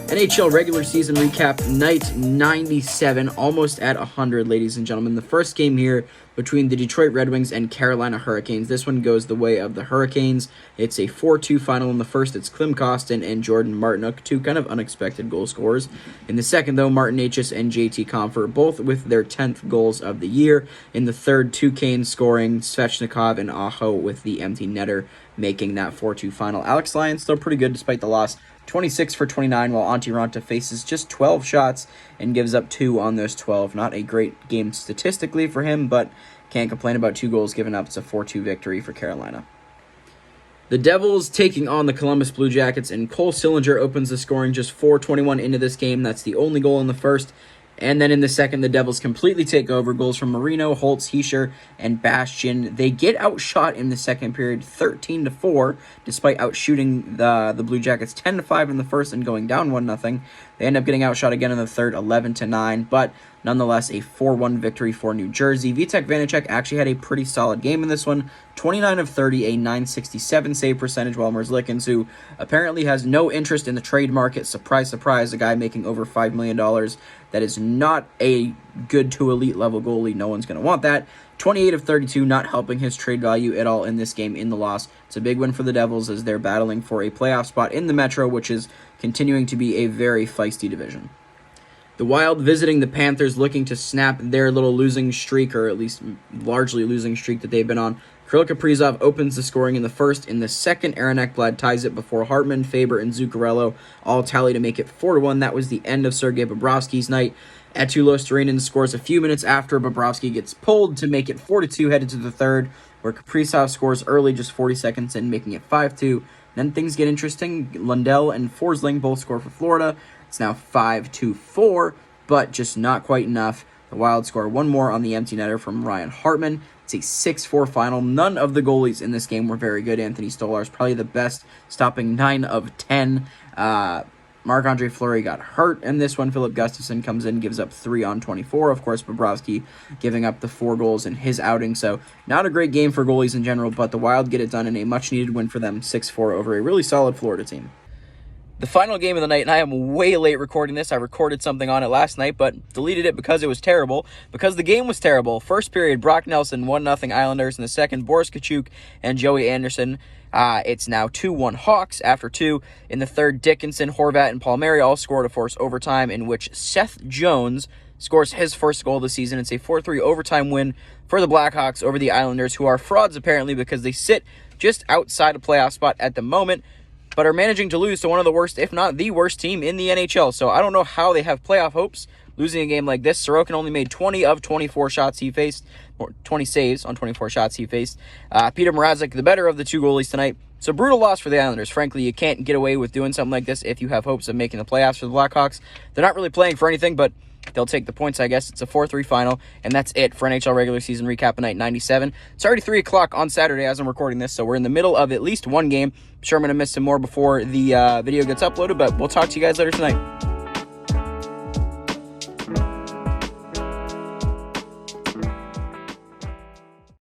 NHL regular season recap, night 97, almost at 100, ladies and gentlemen. The first game here between the Detroit Red Wings and Carolina Hurricanes. This one goes the way of the Hurricanes. It's a 4-2 final. In the first, it's Klim Kostin and Jordan Martinook, two kind of unexpected goal scorers. In the second, though, Martin Necas and JT Compher, both with their 10th goals of the year. In the third, two Canes scoring, Svechnikov and Aho with the empty netter, making that 4-2 final. Alex Lyon still pretty good despite the loss. 26 for 29, while Antti Raanta faces just 12 shots and gives up 2 on those 12. Not a great game statistically for him, but can't complain about 2 goals given up. It's a 4-2 victory for Carolina. The Devils taking on the Columbus Blue Jackets, and Cole Sillinger opens the scoring just 4:21 into this game. That's the only goal in the first. And then in the second, the Devils completely take over. Goals from Marino, Holtz, Hischier, and Bastian. They get outshot in the second period 13-4, despite outshooting the Blue Jackets 10-5 in the first and going down 1-0. They end up getting outshot again in the third, 11-9, but nonetheless a 4-1 victory for New Jersey. Vitek Vanacek actually had a pretty solid game in this one. 29 of 30, a .967 save percentage, while Merzlikins, who apparently has no interest in the trade market, surprise, surprise, a guy making over $5 million, that is not a good to elite level goalie. No one's going to want that. 28 of 32, not helping his trade value at all in this game in the loss. It's a big win for the Devils as they're battling for a playoff spot in the Metro, which is continuing to be a very feisty division. The Wild visiting the Panthers, looking to snap their little losing streak, or at least largely losing streak that they've been on. Kirill Kaprizov opens the scoring in the first. In the second, Aaron Ekblad ties it before Hartman, Faber, and Zuccarello all tally to make it 4-1. That was the end of Sergei Bobrovsky's night. Etulo Starinin scores a few minutes after Bobrovsky gets pulled to make it 4-2 headed to the third, where Kaprizov scores early, just 40 seconds in, making it 5-2. Then things get interesting. Lundell and Forsling both score for Florida. It's now 5-4, but just not quite enough. The Wild score one more on the empty netter from Ryan Hartman. It's a 6-4 final. None of the goalies in this game were very good. Anthony Stolar is probably the best, stopping 9 of 10. Marc-Andre Fleury got hurt in this one. Philip Gustafsson comes in, gives up 3 on 24. Of course, Bobrovsky giving up the 4 goals in his outing. So not a great game for goalies in general, but the Wild get it done in a much-needed win for them, 6-4 over a really solid Florida team. The final game of the night, and I am way late recording this. I recorded something on it last night, but deleted it because it was terrible. Because the game was terrible. First period, Brock Nelson, 1-0 Islanders. In the second, Boris Kachuk and Joey Anderson. It's now 2-1 Hawks after 2. In the third, Dickinson, Horvat, and Palmieri all scored to force overtime, in which Seth Jones scores his first goal of the season. It's a 4-3 overtime win for the Blackhawks over the Islanders, who are frauds apparently because they sit just outside a playoff spot at the moment, but are managing to lose to one of the worst, if not the worst team in the NHL. So I don't know how they have playoff hopes losing a game like this. Sorokin only made 20 of 24 shots he faced, or 20 saves on 24 shots he faced. Peter Mrazek, the better of the 2 goalies tonight. So brutal loss for the Islanders. Frankly, you can't get away with doing something like this if you have hopes of making the playoffs for the Blackhawks. They're not really playing for anything, but they'll take the points, I guess. It's a 4-3 final, and that's it for NHL regular season recap of night 97. It's already 3 o'clock on Saturday as I'm recording this, so we're in the middle of at least one game. I'm sure I'm going to miss some more before the video gets uploaded, but we'll talk to you guys later tonight.